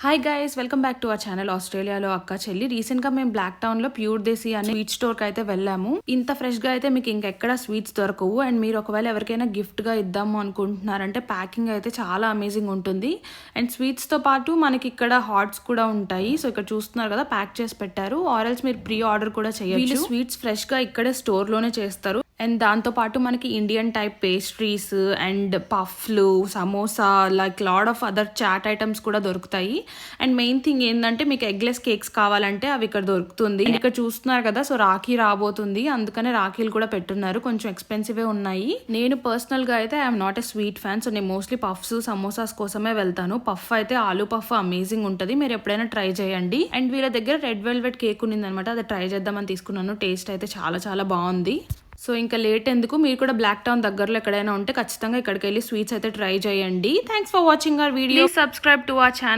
Hi guys, welcome back to our channel ఆస్ట్రేలియాలో అక్క చెల్లి. రీసెంట్ గా మేము బ్లాక్ టౌన్ లో ప్యూర్ దేశీ అనే స్వీట్ స్టోర్ కి అయితే వెళ్ళాము. ఇంత ఫ్రెష్ గా అయితే మీకు ఇంకెక్కడ స్వీట్స్ దొరకవు. అండ్ మీరు ఒకవేళ ఎవరికైనా గిఫ్ట్ గా ఇద్దాము అనుకుంటున్నారంటే ప్యాకింగ్ అయితే చాలా అమేజింగ్ ఉంటుంది. అండ్ స్వీట్స్ తో పాటు మనకి ఇక్కడ హాట్స్ కూడా ఉంటాయి. సో ఇక్కడ చూస్తున్నారు కదా, ప్యాక్ చేసి పెట్టారు. ఆర్ఎల్స్ మీరు ప్రీ ఆర్డర్ కూడా చేయొచ్చు. స్వీట్స్ ఫ్రెష్ గా ఇక్కడే స్టోర్ లోనే చేస్తారు. అండ్ దాంతోపాటు మనకి ఇండియన్ టైప్ పేస్ట్రీస్ అండ్ పఫ్లు, samosa, like lot of other chaat items కూడా దొరుకుతాయి. అండ్ మెయిన్ థింగ్ ఏంటంటే మీకు ఎగ్లెస్ కేక్స్ కావాలంటే అవి ఇక్కడ దొరుకుతుంది. ఇక్కడ చూస్తున్నారు కదా, సో రాఖీ రాబోతుంది, అందుకనే రాఖీలు కూడా పెట్టున్నారు. కొంచెం ఎక్స్పెన్సివ్ ఉన్నాయి. నేను పర్సనల్ గా అయితే I'm not a sweet fan. So నేను మోస్ట్లీ పఫ్స్, సమోసాస్ కోసమే వెళ్తాను. పఫ్ అయితే ఆలూ పఫ్ అమేజింగ్ ఉంటుంది, మీరు ఎప్పుడైనా ట్రై చేయండి. అండ్ వీళ్ళ దగ్గర రెడ్ వెల్వెట్ కేక్ ఉంది అనమాట, అది ట్రై చేద్దామని తీసుకున్నాను. టేస్ట్ అయితే చాలా చాలా బాగుంది. సో ఇంకా లేట్ ఎందుకు, మీరు కూడా బ్లాక్ టౌన్ దగ్గరలో ఎక్కడైనా ఉంటే ఖచ్చితంగా ఇక్కడికి వెళ్ళి స్వీట్స్ అయితే ట్రై చేయండి. Thanks for watching our video. Subscribe to our channel.